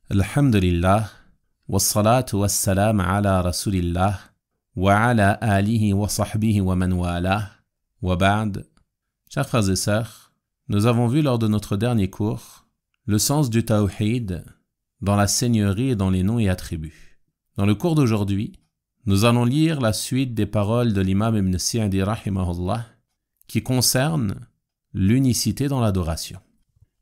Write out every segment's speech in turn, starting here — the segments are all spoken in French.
Alhamdulillah, wassalatu wassalam ala rasulillah, wa ala alihi wa sahbihi wa man wala, wa ba'd. Chers frères et sœurs, nous avons vu lors de notre dernier cours le sens du tawhid dans la seigneurie et dans les noms et attributs. Dans le cours d'aujourd'hui, nous allons lire la suite des paroles de l'imam Ibn Sa'di rahimahullah qui concernent l'unicité dans l'adoration.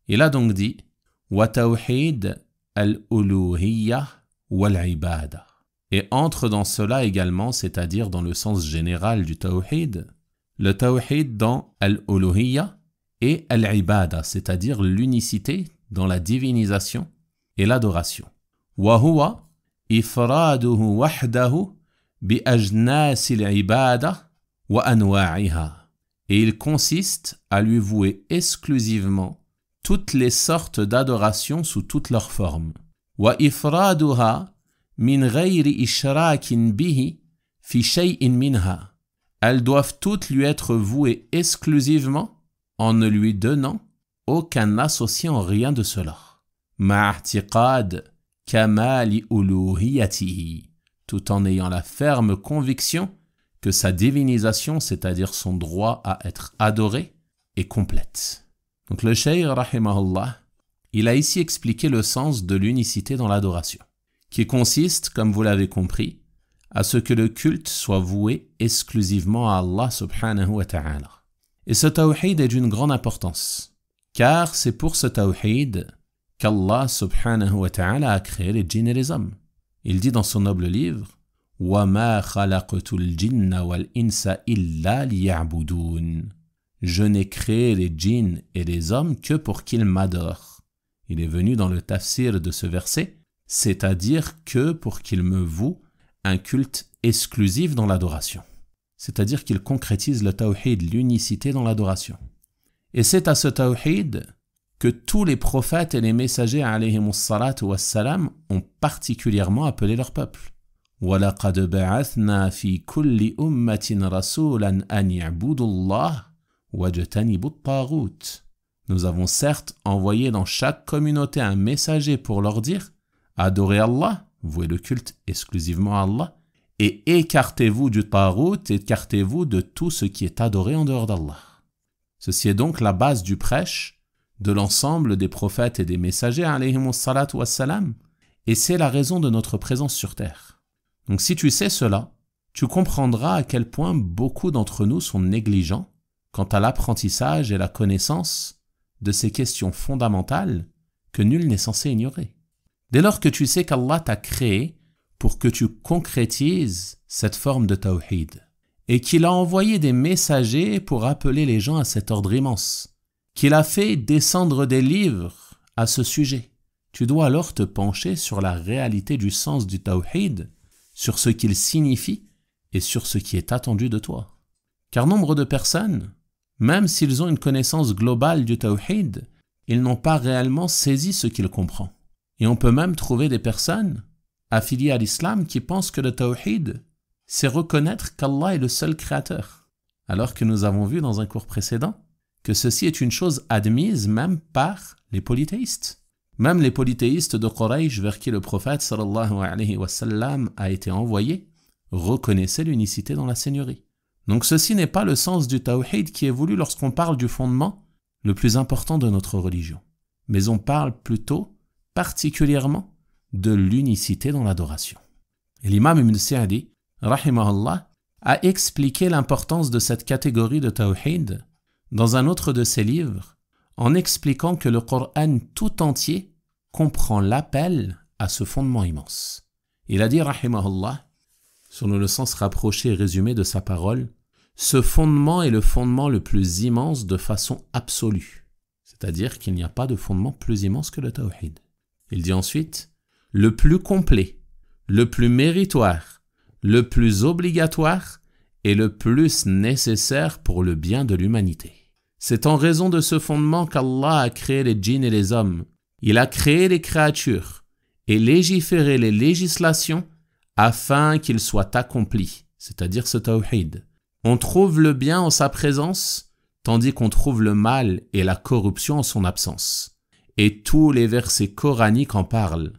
Il a donc dit « Wa tawhid al-uluhiyya wal-ibada » et entre dans cela également, c'est-à-dire dans le sens général du tawhid, le tawhid dans al-uluhiyya et al-ibada, c'est-à-dire l'unicité dans la divinisation et l'adoration. Wa huwa ifraduhu wahdahu bi ajnasi al-ibada wa anwa'iha. Et il consiste à lui vouer exclusivement toutes les sortes d'adoration sous toutes leurs formes. Wa ifraduha min ghayri ishrakin bihi fi shay'in minha. Elles doivent toutes lui être vouées exclusivement en ne lui donnant aucun associé en rien de cela. Ma'atiqad kamali uluhiyatihi, tout en ayant la ferme conviction que sa divinisation, c'est-à-dire son droit à être adoré, est complète. Donc le cheikh rahimahullah, il a ici expliqué le sens de l'unicité dans l'adoration, qui consiste, comme vous l'avez compris, à ce que le culte soit voué exclusivement à Allah subhanahu wa ta'ala. Et ce tawhid est d'une grande importance, car c'est pour ce tawhid qu'Allah subhanahu wa ta'ala a créé les djinns et les hommes. Il dit dans son noble livre « وَمَا خَلَقْتُ الْجِنَّ وَالْإِنسَ إِلَّا لِيَعْبُدُونَ » Je n'ai créé les djinns et les hommes que pour qu'ils m'adorent. Il est venu dans le tafsir de ce verset, c'est-à-dire que pour qu'ils me vouent un culte exclusif dans l'adoration. C'est-à-dire qu'il concrétise le tawhid, l'unicité dans l'adoration. Et c'est à ce tawhid que tous les prophètes et les messagers alayhimus salatu wassalam ont particulièrement appelé leur peuple. وَلَقَدْ بَعَثْنَا فِي كُلِّ أُمَّةٍ رَسُولًا أَنْ يَعْبُدُوا اللَّهَ وَاجْتَنِبُوا الطَّاغُوتَ. Nous avons certes envoyé dans chaque communauté un messager pour leur dire « Adorez Allah, vouez le culte exclusivement à Allah, et écartez-vous du taghut, écartez-vous de tout ce qui est adoré en dehors d'Allah. » Ceci est donc la base du prêche de l'ensemble des prophètes et des messagers alayhimus salatu wassalam, et c'est la raison de notre présence sur terre. Donc si tu sais cela, tu comprendras à quel point beaucoup d'entre nous sont négligents quant à l'apprentissage et la connaissance de ces questions fondamentales que nul n'est censé ignorer. Dès lors que tu sais qu'Allah t'a créé pour que tu concrétises cette forme de tawhid, et qu'il a envoyé des messagers pour appeler les gens à cet ordre immense, qu'il a fait descendre des livres à ce sujet, tu dois alors te pencher sur la réalité du sens du tawhid, sur ce qu'il signifie et sur ce qui est attendu de toi. Car nombre de personnes, même s'ils ont une connaissance globale du tawhid, ils n'ont pas réellement saisi ce qu'il comprend. Et on peut même trouver des personnes affiliées à l'islam qui pensent que le tawhid, c'est reconnaître qu'Allah est le seul créateur. Alors que nous avons vu dans un cours précédent que ceci est une chose admise même par les polythéistes. Même les polythéistes de Quraysh vers qui le prophète sallallahu alayhi wa sallam a été envoyé reconnaissaient l'unicité dans la seigneurie. Donc ceci n'est pas le sens du tawhid qui est voulu lorsqu'on parle du fondement le plus important de notre religion. Mais on parle plutôt particulièrement de l'unicité dans l'adoration. Et l'imam Ibn Sa'di, rahimahullah, a expliqué l'importance de cette catégorie de tawhid dans un autre de ses livres, en expliquant que le Coran tout entier comprend l'appel à ce fondement immense. Il a dit, rahimahullah, selon le sens rapproché et résumé de sa parole, ce fondement est le fondement le plus immense de façon absolue, c'est-à-dire qu'il n'y a pas de fondement plus immense que le tawhid. Il dit ensuite, le plus complet, le plus méritoire, le plus obligatoire et le plus nécessaire pour le bien de l'humanité. C'est en raison de ce fondement qu'Allah a créé les djinns et les hommes. Il a créé les créatures et légiféré les législations afin qu'ils soient accomplis, c'est-à-dire ce tawhid. On trouve le bien en sa présence, tandis qu'on trouve le mal et la corruption en son absence. Et tous les versets coraniques en parlent.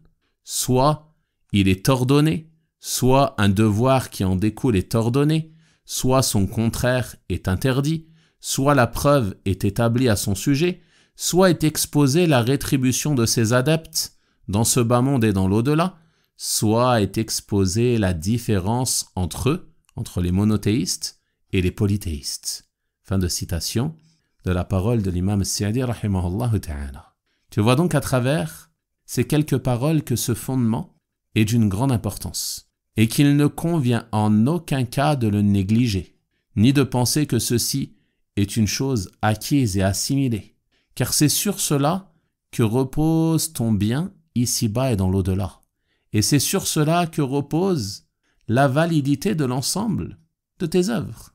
soit il est ordonné, soit un devoir qui en découle est ordonné, soit son contraire est interdit, soit la preuve est établie à son sujet, soit est exposée la rétribution de ses adeptes dans ce bas monde et dans l'au-delà, soit est exposée la différence entre eux, entre les monothéistes et les polythéistes. Fin de citation de la parole de l'imam As-Sa'di rahimahullah ta'ala. Tu vois donc à travers ces quelques paroles que ce fondement est d'une grande importance et qu'il ne convient en aucun cas de le négliger, ni de penser que ceci est une chose acquise et assimilée, car c'est sur cela que repose ton bien ici-bas et dans l'au-delà. Et c'est sur cela que repose la validité de l'ensemble de tes œuvres.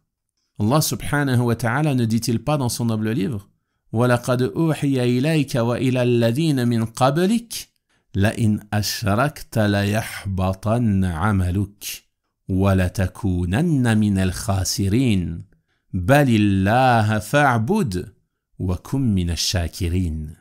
Allah subhanahu wa ta'ala ne dit-il pas dans son noble livre « وَلَقَدْ أُوحِيَ إِلَيْكَ وَإِلَى الَّذِينَ مِنْ قَبْلِكَ لَإِنْ أَشْرَكْتَ لَيَحْبَطَنَّ عَمَلُكَ وَلَتَكُونَنَّ مِنَ الْخَاسِرِينَ بَلِ اللَّهَ فَاعْبُدْ وَكُنْ مِنَ الشَّاكِرِينَ »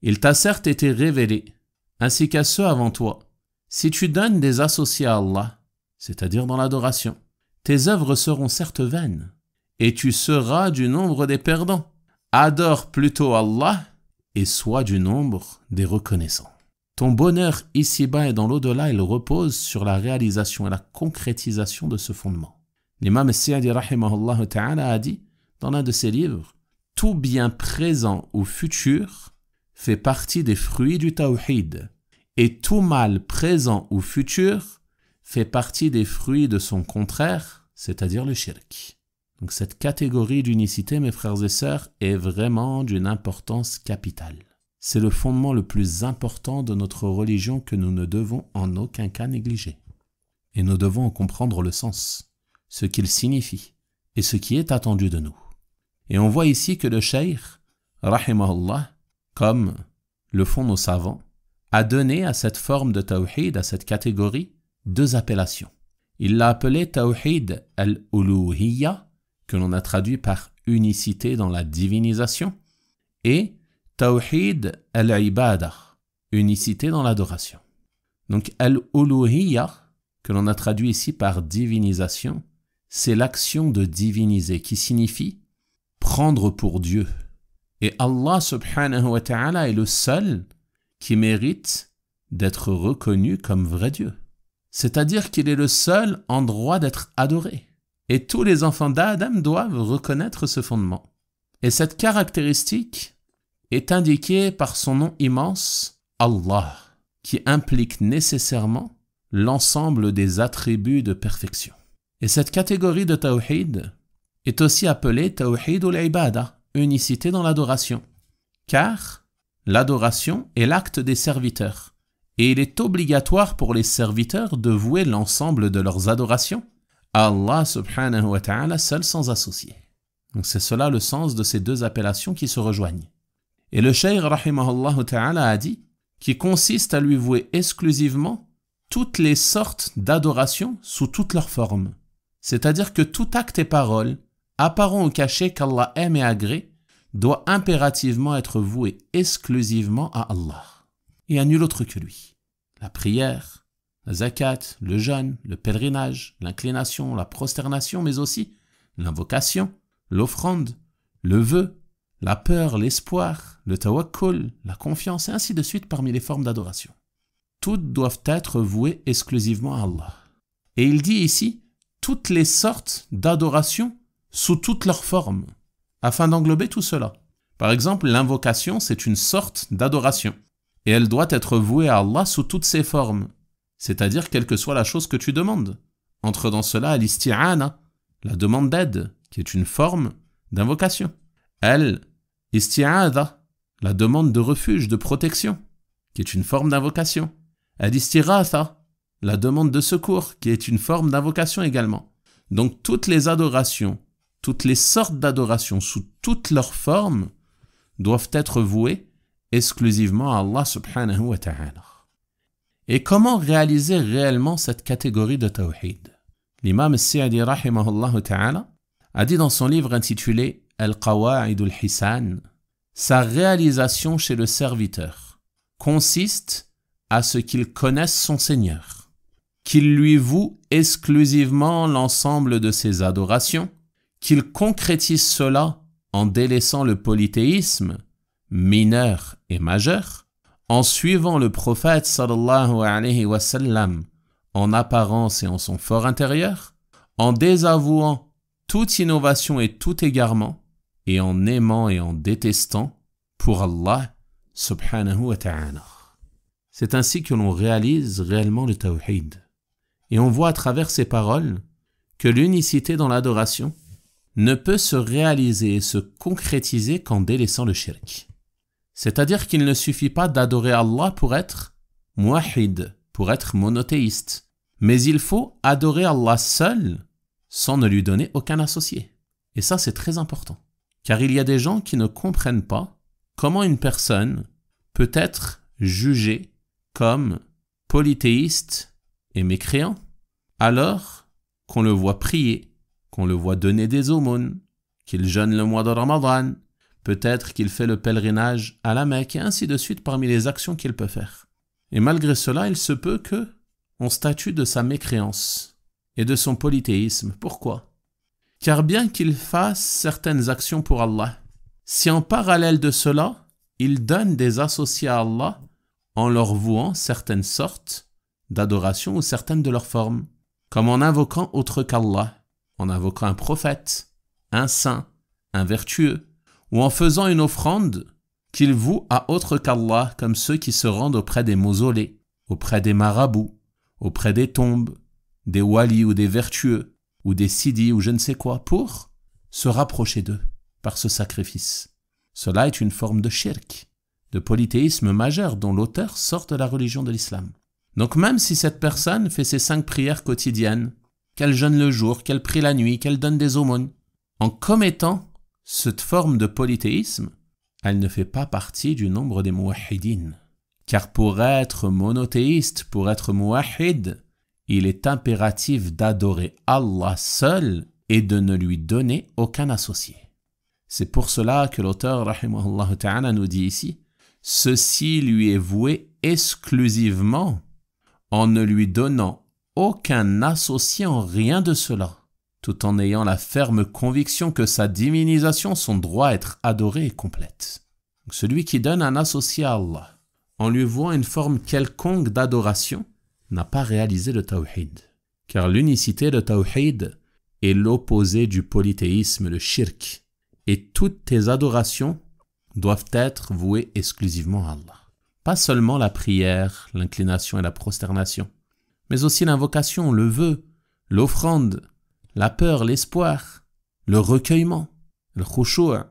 Il t'a certes été révélé, ainsi qu'à ceux avant toi, si tu donnes des associés à Allah, c'est-à-dire dans l'adoration, tes œuvres seront certes vaines, et tu seras du nombre des perdants. Adore plutôt Allah et sois du nombre des reconnaissants. Ton bonheur ici-bas et dans l'au-delà, il repose sur la réalisation et la concrétisation de ce fondement. L'imam As-Sa'di rahimahullah ta'ala a dit dans l'un de ses livres « Tout bien présent ou futur fait partie des fruits du tawhid, et tout mal présent ou futur fait partie des fruits de son contraire, c'est-à-dire le shirk. » Donc cette catégorie d'unicité, mes frères et sœurs, est vraiment d'une importance capitale. C'est le fondement le plus important de notre religion que nous ne devons en aucun cas négliger. Et nous devons en comprendre le sens, ce qu'il signifie et ce qui est attendu de nous. Et on voit ici que le cheikh, rahimahullah, comme le font nos savants, a donné à cette forme de tawhid, à cette catégorie, deux appellations. Il l'a appelé tawhid al-uluhiyya, que l'on a traduit par unicité dans la divinisation, et tawhid al-ibada, unicité dans l'adoration. Donc al-uluhiyya, que l'on a traduit ici par divinisation, c'est l'action de diviniser, qui signifie prendre pour Dieu. Et Allah subhanahu wa ta'ala est le seul qui mérite d'être reconnu comme vrai Dieu. C'est-à-dire qu'il est le seul en droit d'être adoré. Et tous les enfants d'Adam doivent reconnaître ce fondement. Et cette caractéristique est indiquée par son nom immense, Allah, qui implique nécessairement l'ensemble des attributs de perfection. Et cette catégorie de tawhid est aussi appelée tawhid ul-ibada, unicité dans l'adoration, car l'adoration est l'acte des serviteurs, et il est obligatoire pour les serviteurs de vouer l'ensemble de leurs adorations à Allah subhanahu wa ta'ala seul sans associé. Donc c'est cela le sens de ces deux appellations qui se rejoignent. Et le cheikh rahimahullah ta'ala a dit qui consiste à lui vouer exclusivement toutes les sortes d'adorations sous toutes leurs formes. C'est-à-dire que tout acte et parole, apparent ou caché qu'Allah aime et agrée, doit impérativement être voué exclusivement à Allah et à nul autre que lui. La prière, la zakat, le jeûne, le pèlerinage, l'inclination, la prosternation, mais aussi l'invocation, l'offrande, le vœu, la peur, l'espoir, le tawakkul, la confiance, et ainsi de suite parmi les formes d'adoration. Toutes doivent être vouées exclusivement à Allah. Et il dit ici toutes les sortes d'adoration sous toutes leurs formes, afin d'englober tout cela. Par exemple, l'invocation, c'est une sorte d'adoration, et elle doit être vouée à Allah sous toutes ses formes, c'est-à-dire quelle que soit la chose que tu demandes. Entre dans cela l'isti'ana, la demande d'aide, qui est une forme d'invocation. Al-isti'adha, la demande de refuge, de protection, qui est une forme d'invocation. Al-istiratha, la demande de secours, qui est une forme d'invocation également. Donc toutes les adorations, toutes les sortes d'adorations sous toutes leurs formes doivent être vouées exclusivement à Allah subhanahu wa ta'ala. Et comment réaliser réellement cette catégorie de tawhid? L'imam As-Sa'di rahimahullah ta'ala a dit dans son livre intitulé Al-Qawa'id al-Hisan, sa réalisation chez le serviteur consiste à ce qu'il connaisse son Seigneur, qu'il lui voue exclusivement l'ensemble de ses adorations, qu'il concrétise cela en délaissant le polythéisme mineur et majeur, en suivant le prophète sallallahu alayhi wa sallam en apparence et en son fort intérieur, en désavouant toute innovation et tout égarement, et en aimant et en détestant pour Allah subhanahu wa ta'ala. C'est ainsi que l'on réalise réellement le tawhid. Et on voit à travers ces paroles que l'unicité dans l'adoration ne peut se réaliser et se concrétiser qu'en délaissant le shirk. C'est-à-dire qu'il ne suffit pas d'adorer Allah pour être muwahhid, pour être monothéiste, mais il faut adorer Allah seul sans ne lui donner aucun associé. Et ça, c'est très important, car il y a des gens qui ne comprennent pas comment une personne peut être jugée comme polythéiste et mécréant, alors qu'on le voit prier, qu'on le voit donner des aumônes, qu'il jeûne le mois de Ramadan, peut-être qu'il fait le pèlerinage à la Mecque, et ainsi de suite parmi les actions qu'il peut faire. Et malgré cela, il se peut que on statue de sa mécréance et de son polythéisme. Pourquoi? Car bien qu'il fasse certaines actions pour Allah, si en parallèle de cela, il donne des associés à Allah en leur vouant certaines sortes d'adoration ou certaines de leurs formes, comme en invoquant autre qu'Allah, en invoquant un prophète, un saint, un vertueux, ou en faisant une offrande qu'il voue à autre qu'Allah, comme ceux qui se rendent auprès des mausolées, auprès des marabouts, auprès des tombes, des walis ou des vertueux, ou des sidis ou je ne sais quoi, pour se rapprocher d'eux par ce sacrifice. Cela est une forme de shirk, de polythéisme majeur dont l'auteur sort de la religion de l'islam. Donc même si cette personne fait ses 5 prières quotidiennes, qu'elle jeûne le jour, qu'elle prie la nuit, qu'elle donne des aumônes, en commettant cette forme de polythéisme, elle ne fait pas partie du nombre des muwahhidines. Car pour être monothéiste, pour être muwahhid, il est impératif d'adorer Allah seul et de ne lui donner aucun associé. C'est pour cela que l'auteur rahimahullah ta'ala nous dit ici, ceci lui est voué exclusivement en ne lui donnant aucun associé en rien de cela, tout en ayant la ferme conviction que sa divinisation, son droit à être adoré est complète. Donc celui qui donne un associé à Allah, en lui vouant une forme quelconque d'adoration, n'a pas réalisé le tawhid. Car l'unicité de tawhid est l'opposé du polythéisme, le shirk. Et toutes tes adorations doivent être vouées exclusivement à Allah. Pas seulement la prière, l'inclination et la prosternation, mais aussi l'invocation, le vœu, l'offrande, la peur, l'espoir, le recueillement, le khushu',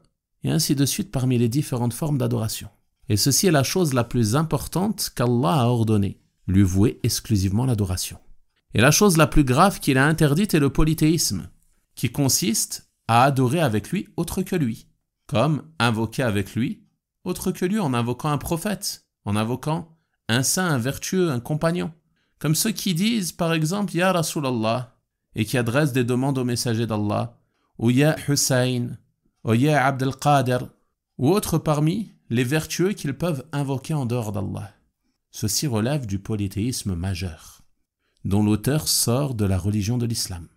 et ainsi de suite parmi les différentes formes d'adoration. Et ceci est la chose la plus importante qu'Allah a ordonnée, lui vouer exclusivement l'adoration. Et la chose la plus grave qu'il a interdite est le polythéisme, qui consiste à adorer avec lui autre que lui, comme invoquer avec lui autre que lui en invoquant un prophète, en invoquant un saint, un vertueux, un compagnon, comme ceux qui disent par exemple « Ya Rasulallah » et qui adressent des demandes au messager d'Allah, ou « Ya Hussein » ou « Ya Abdel Qadir » ou autres parmi les vertueux qu'ils peuvent invoquer en dehors d'Allah. Ceci relève du polythéisme majeur, dont l'auteur sort de la religion de l'islam.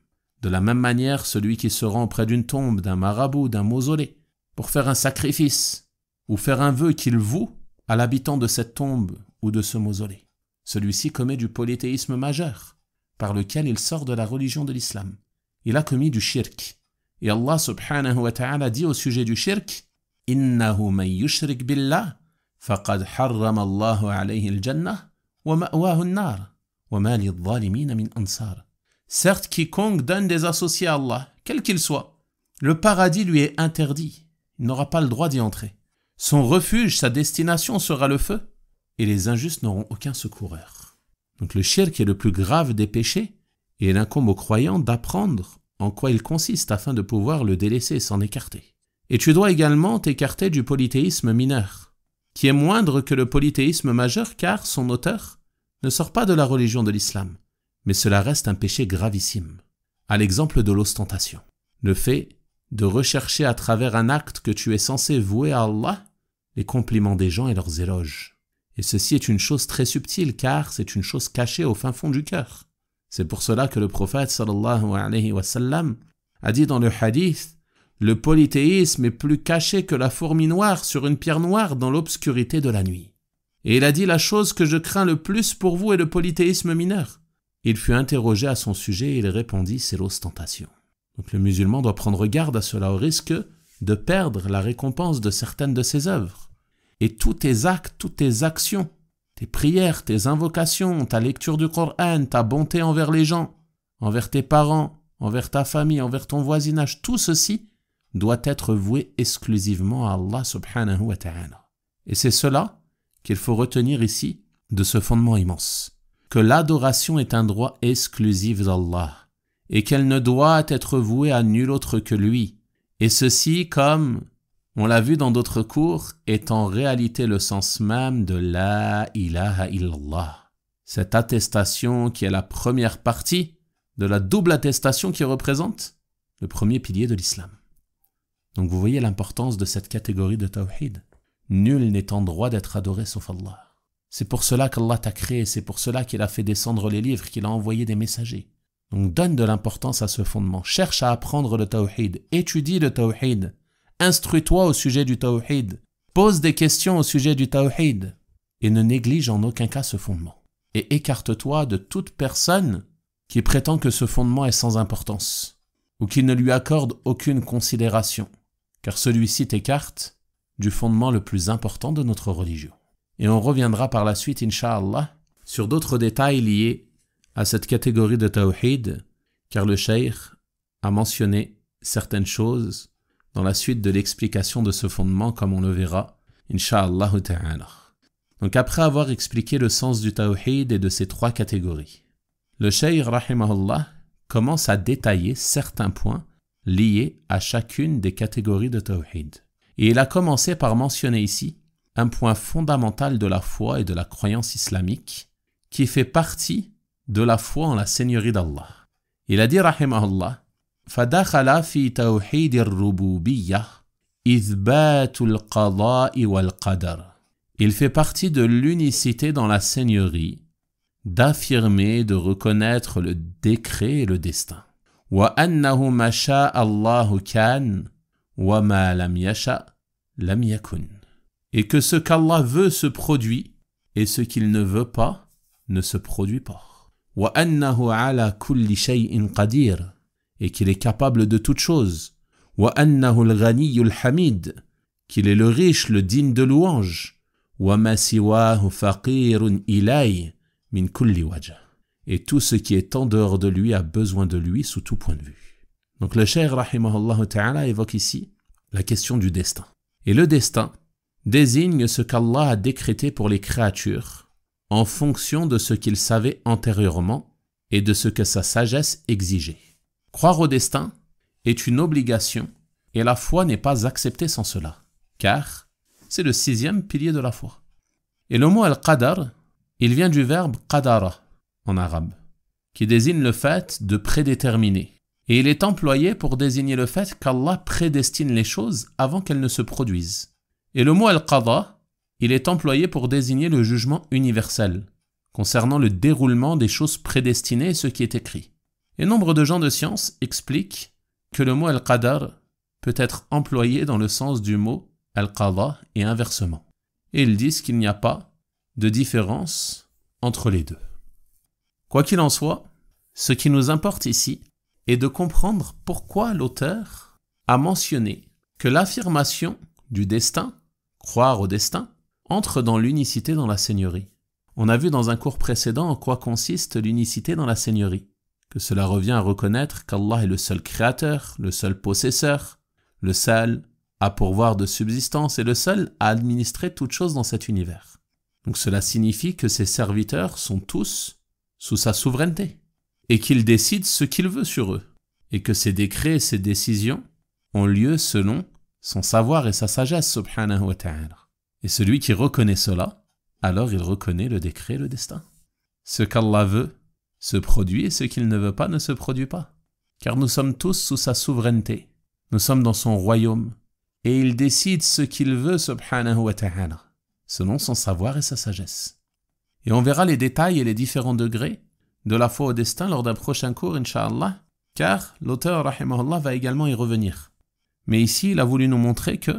De la même manière, celui qui se rend auprès d'une tombe, d'un marabout, d'un mausolée, pour faire un sacrifice, ou faire un vœu qu'il voue à l'habitant de cette tombe ou de ce mausolée. Celui-ci commet du polythéisme majeur, par lequel il sort de la religion de l'islam. Il a commis du shirk. Et Allah subhanahu wa ta'ala dit au sujet du shirk, « Innahu man yushrik billah, faqad harram Allahu alayhi al-jannah, wa ma'wahu an-nar, wa ma lidh-dhalimina min ansar. » Certes, quiconque donne des associés à Allah, quel qu'il soit, le paradis lui est interdit. Il n'aura pas le droit d'y entrer. Son refuge, sa destination sera le feu, et les injustes n'auront aucun secoureur. Donc le shirk est le plus grave des péchés, et il incombe aux croyants d'apprendre en quoi il consiste afin de pouvoir le délaisser et s'en écarter. Et tu dois également t'écarter du polythéisme mineur, qui est moindre que le polythéisme majeur car son auteur ne sort pas de la religion de l'islam. Mais cela reste un péché gravissime, à l'exemple de l'ostentation. Le fait de rechercher à travers un acte que tu es censé vouer à Allah les compliments des gens et leurs éloges. Et ceci est une chose très subtile car c'est une chose cachée au fin fond du cœur. C'est pour cela que le prophète sallallahu alayhi wa sallam a dit dans le hadith « Le polythéisme est plus caché que la fourmi noire sur une pierre noire dans l'obscurité de la nuit. » Et il a dit « La chose que je crains le plus pour vous est le polythéisme mineur. » Il fut interrogé à son sujet et il répondit « C'est l'ostentation. » Donc le musulman doit prendre garde à cela au risque de perdre la récompense de certaines de ses œuvres. Et tous tes actes, toutes tes actions, tes prières, tes invocations, ta lecture du Coran, ta bonté envers les gens, envers tes parents, envers ta famille, envers ton voisinage, tout ceci doit être voué exclusivement à Allah subhanahu wa ta'ala. Et c'est cela qu'il faut retenir ici de ce fondement immense, que l'adoration est un droit exclusif d'Allah et qu'elle ne doit être vouée à nul autre que lui. Et ceci, comme on l'a vu dans d'autres cours, est en réalité le sens même de la ilaha illallah. Cette attestation qui est la première partie de la double attestation qui représente le premier pilier de l'islam. Donc vous voyez l'importance de cette catégorie de tawhid. Nul n'est en droit d'être adoré sauf Allah. C'est pour cela qu'Allah t'a créé, c'est pour cela qu'il a fait descendre les livres, qu'il a envoyé des messagers. Donc donne de l'importance à ce fondement, cherche à apprendre le tawhid, étudie le tawhid, instruis-toi au sujet du tawhid, pose des questions au sujet du tawhid et ne néglige en aucun cas ce fondement. Et écarte-toi de toute personne qui prétend que ce fondement est sans importance ou qui ne lui accorde aucune considération, car celui-ci t'écarte du fondement le plus important de notre religion. Et on reviendra par la suite, incha'Allah, sur d'autres détails liés à cette catégorie de tawhid, car le cheikh a mentionné certaines choses dans la suite de l'explication de ce fondement, comme on le verra, incha'Allah ta'ala. Donc après avoir expliqué le sens du tawhid et de ces trois catégories, le cheikh, rahimahullah, commence à détailler certains points liés à chacune des catégories de tawhid. Et il a commencé par mentionner ici un point fondamental de la foi et de la croyance islamique qui fait partie de la foi en la Seigneurie d'Allah. Il a dit, rahimahullah, فَدَخَلَ فِي تَوْحِيدِ الرُّبُوبِيَّةِ إِثْبَاتُ الْقَضَاءِ وَالْقَدَرِ. Il fait partie de l'unicité dans la Seigneurie, d'affirmer, de reconnaître le décret et le destin. وَأَنَّهُ مَا شَاءَ اللَّهُ كَانَ وَمَا لَمْ يَشَأْ لَمْ يَكُنْ. Et que ce qu'Allah veut se produit et ce qu'il ne veut pas ne se produit pas. وَأَنَّهُ عَلَى كُلِّ شَيْءٍ قَدِيرٌ. Et qu'il est capable de toutes choses. وَأَنَّهُ الْغَنِيُّ الْحَمِيدُ. Qu'il est le riche, le digne de louange. وَمَا سِوَاهُ فَقِيرٌ إِلَيْهِ مِنْ كُلِّ وَجْهٍ. Et tout ce qui est en dehors de lui a besoin de lui sous tout point de vue. Donc le cheikh rahimahullah ta'ala évoque ici la question du destin. Et le destin désigne ce qu'Allah a décrété pour les créatures en fonction de ce qu'il savait antérieurement et de ce que sa sagesse exigeait. Croire au destin est une obligation et la foi n'est pas acceptée sans cela, car c'est le 6e pilier de la foi. Et le mot al-qadar, il vient du verbe qadara en arabe, qui désigne le fait de prédéterminer. Et il est employé pour désigner le fait qu'Allah prédestine les choses avant qu'elles ne se produisent. Et le mot al-qada, il est employé pour désigner le jugement universel, concernant le déroulement des choses prédestinées et ce qui est écrit. Et nombre de gens de science expliquent que le mot al-qadar peut être employé dans le sens du mot al-qada et inversement. Et ils disent qu'il n'y a pas de différence entre les deux. Quoi qu'il en soit, ce qui nous importe ici est de comprendre pourquoi l'auteur a mentionné que l'affirmation du destin, croire au destin, entre dans l'unicité dans la Seigneurie. On a vu dans un cours précédent en quoi consiste l'unicité dans la Seigneurie, que cela revient à reconnaître qu'Allah est le seul créateur, le seul possesseur, le seul à pourvoir de subsistance et le seul à administrer toutes choses dans cet univers. Donc cela signifie que ses serviteurs sont tous sous sa souveraineté et qu'il décide ce qu'il veut sur eux et que ses décrets et ses décisions ont lieu selon son savoir et sa sagesse subhanahu wa ta'ala. Et celui qui reconnaît cela, alors il reconnaît le décret et le destin. Ce qu'Allah veut se produit et ce qu'il ne veut pas ne se produit pas. Car nous sommes tous sous sa souveraineté. Nous sommes dans son royaume. Et il décide ce qu'il veut subhanahu wa ta'ala. selon son savoir et sa sagesse. Et on verra les détails et les différents degrés de la foi au destin lors d'un prochain cours, Inch'Allah, car l'auteur, rahimahullah, va également y revenir. Mais ici, il a voulu nous montrer que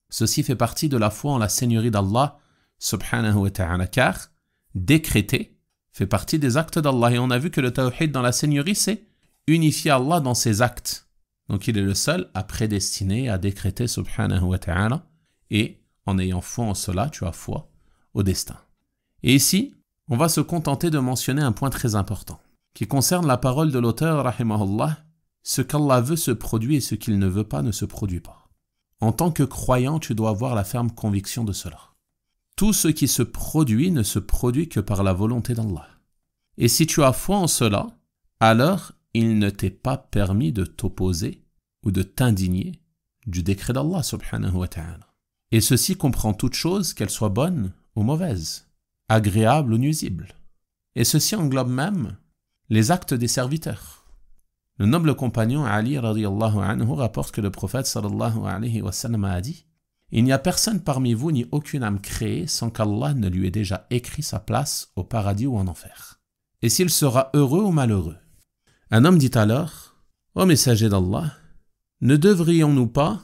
ceci fait partie de la foi en la Seigneurie d'Allah, subhanahu wa ta'ala, car décréter fait partie des actes d'Allah. Et on a vu que le tawhid dans la Seigneurie, c'est unifier Allah dans ses actes. Donc il est le seul à prédestiner, à décréter, subhanahu wa ta'ala, et en ayant foi en cela, tu as foi au destin. Et ici, on va se contenter de mentionner un point très important, qui concerne la parole de l'auteur, rahimahullah, ce qu'Allah veut se produit et ce qu'il ne veut pas ne se produit pas. En tant que croyant, tu dois avoir la ferme conviction de cela. Tout ce qui se produit ne se produit que par la volonté d'Allah. Et si tu as foi en cela, alors il ne t'est pas permis de t'opposer ou de t'indigner du décret d'Allah, subhanahu wa ta'ala. Et ceci comprend toute chose, qu'elle soit bonne ou mauvaise, agréable ou nuisible. Et ceci englobe même les actes des serviteurs. Le noble compagnon Ali radiyallahu anhu rapporte que le prophète sallallahu alayhi wa sallam a dit « Il n'y a personne parmi vous ni aucune âme créée sans qu'Allah ne lui ait déjà écrit sa place au paradis ou en enfer. Et s'il sera heureux ou malheureux. » Un homme dit alors « Ô messager d'Allah, ne devrions-nous pas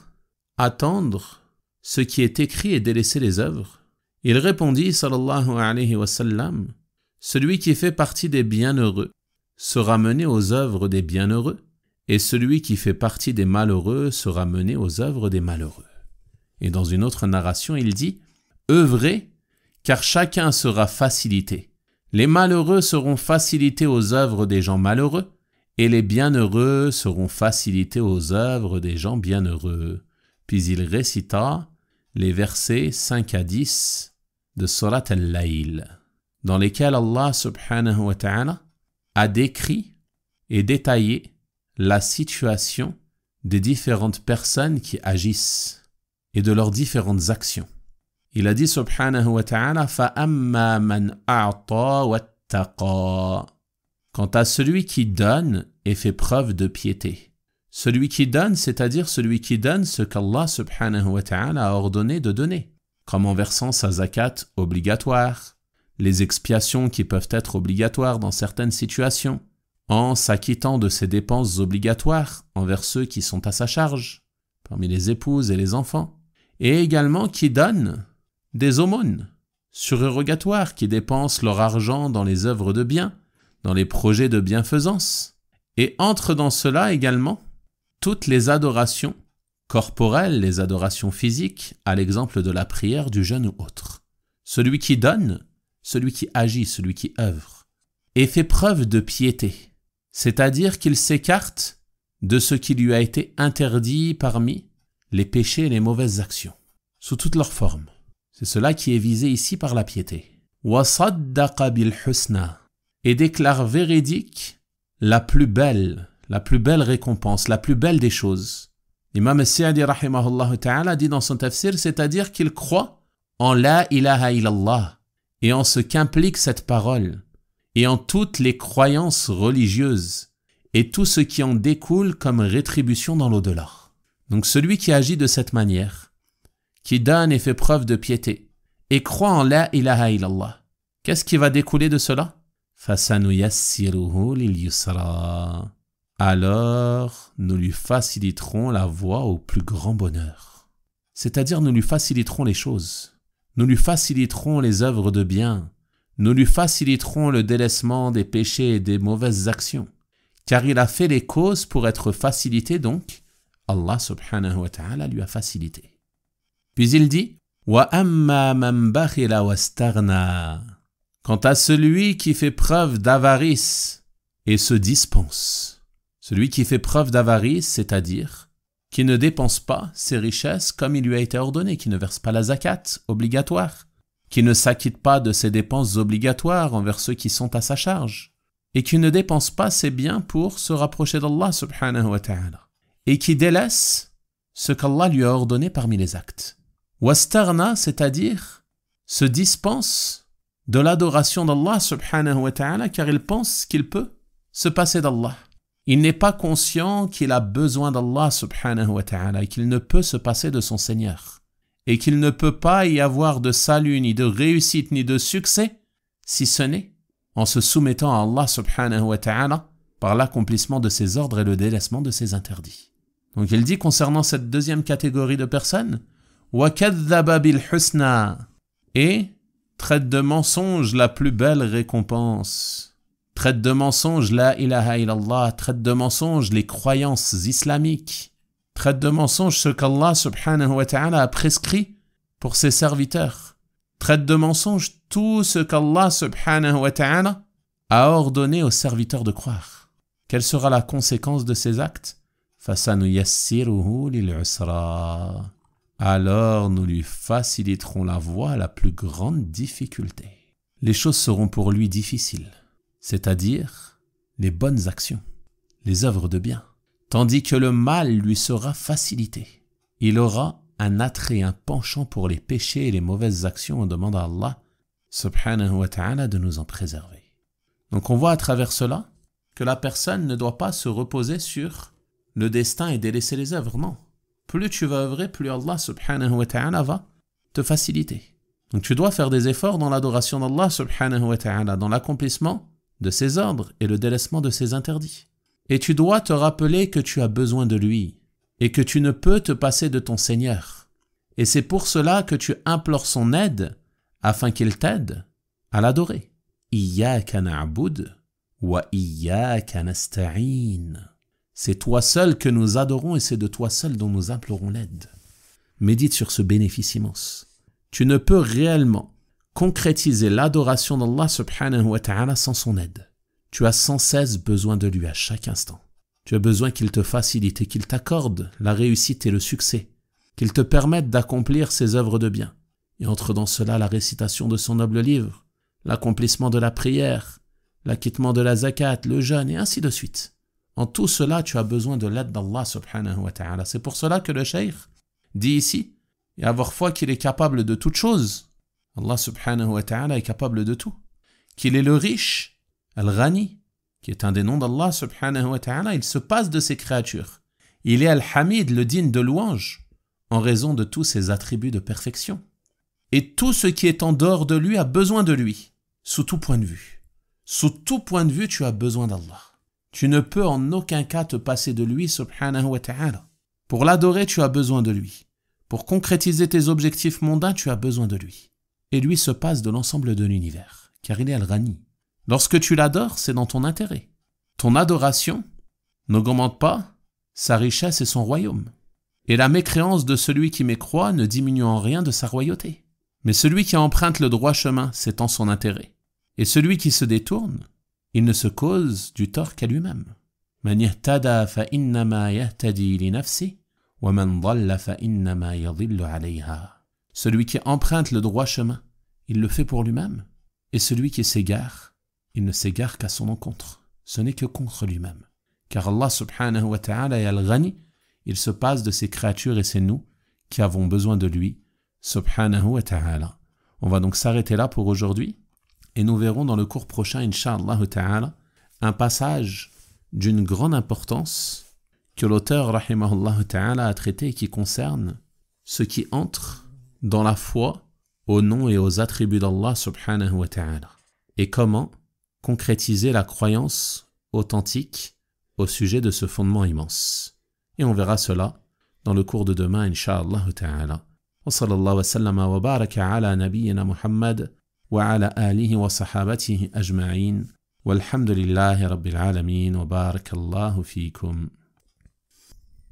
attendre ce qui est écrit et délaisser les œuvres ?» Il répondit sallallahu alayhi wa sallam « Celui qui fait partie des bienheureux sera mené aux œuvres des bienheureux, et celui qui fait partie des malheureux sera mené aux œuvres des malheureux. » Et dans une autre narration, il dit « Œuvrez, car chacun sera facilité. Les malheureux seront facilités aux œuvres des gens malheureux, et les bienheureux seront facilités aux œuvres des gens bienheureux. » Puis il récita les versets 5 à 10 de Surat Al-Layl, dans lesquels Allah subhanahu wa ta'ala a décrit et détaillé la situation des différentes personnes qui agissent et de leurs différentes actions. Il a dit subhanahu wa ta'ala « Fa'amma man a'ta wattaqa » Quant à celui qui donne et fait preuve de piété. Celui qui donne, c'est-à-dire celui qui donne ce qu'Allah subhanahu wa ta'ala a ordonné de donner, comme en versant sa zakat obligatoire, les expiations qui peuvent être obligatoires dans certaines situations, en s'acquittant de ses dépenses obligatoires envers ceux qui sont à sa charge, parmi les épouses et les enfants, et également qui donnent des aumônes surérogatoires, qui dépensent leur argent dans les œuvres de bien, dans les projets de bienfaisance, et entre dans cela également toutes les adorations corporelles, les adorations physiques, à l'exemple de la prière, du jeûne ou autre. Celui qui donne, celui qui agit, celui qui œuvre, et fait preuve de piété, c'est-à-dire qu'il s'écarte de ce qui lui a été interdit parmi les péchés et les mauvaises actions, sous toutes leurs formes. C'est cela qui est visé ici par la piété. « Wa saddaqa bil husna » et déclare véridique la plus belle récompense, la plus belle des choses. L'imam al-Sa'di rahimahullah ta'ala dit dans son tafsir, c'est-à-dire qu'il croit en la ilaha illallah, et en ce qu'implique cette parole, et en toutes les croyances religieuses, et tout ce qui en découle comme rétribution dans l'au-delà. Donc celui qui agit de cette manière, qui donne et fait preuve de piété, et croit en la ilaha illallah, qu'est-ce qui va découler de cela? فَسَنُيَسِّرُهُ لِلْيُسْرَى Alors nous lui faciliterons la voie au plus grand bonheur. C'est-à-dire nous lui faciliterons les choses. Nous lui faciliterons les œuvres de bien. Nous lui faciliterons le délaissement des péchés et des mauvaises actions. Car il a fait les causes pour être facilité, donc Allah subhanahu wa ta'ala lui a facilité. Puis il dit « Wa amma man bakhila wastaghna » Quant à celui qui fait preuve d'avarice et se dispense. Celui qui fait preuve d'avarice, c'est-à-dire qui ne dépense pas ses richesses comme il lui a été ordonné, qui ne verse pas la zakat obligatoire, qui ne s'acquitte pas de ses dépenses obligatoires envers ceux qui sont à sa charge, et qui ne dépense pas ses biens pour se rapprocher d'Allah subhanahu wa ta'ala, et qui délaisse ce qu'Allah lui a ordonné parmi les actes. Wastarna, c'est-à-dire se dispense de l'adoration d'Allah subhanahu wa ta'ala, car il pense qu'il peut se passer d'Allah. Il n'est pas conscient qu'il a besoin d'Allah subhanahu wa ta'ala et qu'il ne peut se passer de son Seigneur. et qu'il ne peut pas y avoir de salut, ni de réussite, ni de succès, si ce n'est en se soumettant à Allah subhanahu wa ta'ala par l'accomplissement de ses ordres et le délaissement de ses interdits. Donc il dit concernant cette deuxième catégorie de personnes, وَكَذَّبَ بِالْحُسْنَى et traite de mensonge la plus belle récompense. Traite de mensonge la ilaha illallah, traite de mensonge les croyances islamiques, traite de mensonge ce qu'Allah subhanahu wa ta'ala a prescrit pour ses serviteurs, traite de mensonge tout ce qu'Allah subhanahu wa ta'ala a ordonné aux serviteurs de croire. Quelle sera la conséquence de ces actes? فَسَنُيَسِّرُهُ لِلْعُسْرَى alors nous lui faciliterons la voie à la plus grande difficulté. Les choses seront pour lui difficiles, c'est-à-dire les bonnes actions, les œuvres de bien, tandis que le mal lui sera facilité. Il aura un attrait, un penchant pour les péchés et les mauvaises actions. On demande à Allah subhanahu wa ta'ala de nous en préserver. Donc on voit à travers cela que la personne ne doit pas se reposer sur le destin et délaisser les œuvres, non. Plus tu vas œuvrer, plus Allah subhanahu wa ta'ala va te faciliter. Donc tu dois faire des efforts dans l'adoration d'Allah subhanahu wa ta'ala, dans l'accomplissement de ses ordres et le délaissement de ses interdits. Et tu dois te rappeler que tu as besoin de lui et que tu ne peux te passer de ton Seigneur. Et c'est pour cela que tu implores son aide afin qu'il t'aide à l'adorer. Iyyaka na'bud wa iyyaka nasta'in. C'est toi seul que nous adorons et c'est de toi seul dont nous implorons l'aide. Médite sur ce bénéfice immense. Tu ne peux réellement concrétiser l'adoration d'Allah subhanahu wa ta'ala sans son aide. Tu as sans cesse besoin de lui à chaque instant. Tu as besoin qu'il te facilite et qu'il t'accorde la réussite et le succès, qu'il te permette d'accomplir ses œuvres de bien. Et entre dans cela la récitation de son noble livre, l'accomplissement de la prière, l'acquittement de la zakat, le jeûne et ainsi de suite. En tout cela, tu as besoin de l'aide d'Allah subhanahu wa ta'ala. C'est pour cela que le cheikh dit ici, et avoir foi qu'il est capable de toutes choses. Allah subhanahu wa ta'ala est capable de tout. Qu'il est le riche, Al-Ghani, qui est un des noms d'Allah subhanahu wa ta'ala, il se passe de ses créatures. Il est Al-Hamid, le digne de louange, en raison de tous ses attributs de perfection. Et tout ce qui est en dehors de lui a besoin de lui, sous tout point de vue. Sous tout point de vue, tu as besoin d'Allah. Tu ne peux en aucun cas te passer de lui, subhanahu wa ta'ala. Pour l'adorer, tu as besoin de lui. Pour concrétiser tes objectifs mondains, tu as besoin de lui. Et lui se passe de l'ensemble de l'univers, car il est Al-Ghani. Lorsque tu l'adores, c'est dans ton intérêt. Ton adoration n'augmente pas sa richesse et son royaume. Et la mécréance de celui qui mécroit ne diminue en rien de sa royauté. Mais celui qui emprunte le droit chemin, c'est en son intérêt. Et celui qui se détourne, il ne se cause du tort qu'à lui-même. Man yahtada fa innama yahtadi li nafsi wa man dhalla fa innama yadhillu alayha. Celui qui emprunte le droit chemin, il le fait pour lui-même. Et celui qui s'égare, il ne s'égare qu'à son encontre. Ce n'est que contre lui-même. Car Allah subhanahu wa ta'ala est Al-Ghani, il se passe de ses créatures et c'est nous qui avons besoin de lui, subhanahu wa ta'ala. On va donc s'arrêter là pour aujourd'hui. Et nous verrons dans le cours prochain, Inch'Allah ta'ala, un passage d'une grande importance que l'auteur, rahimahullah ta'ala, a traité et qui concerne ce qui entre dans la foi aux noms et aux attributs d'Allah subhanahu wa ta'ala. Et comment concrétiser la croyance authentique au sujet de ce fondement immense. Et on verra cela dans le cours de demain, Inch'Allah ta'ala. Wa sallallahu wa sallama wa baraka ala nabiyyina Muhammad وعلى آله وصحابته أجمعين والحمد لله رب العالمين وبارك الله فيكم.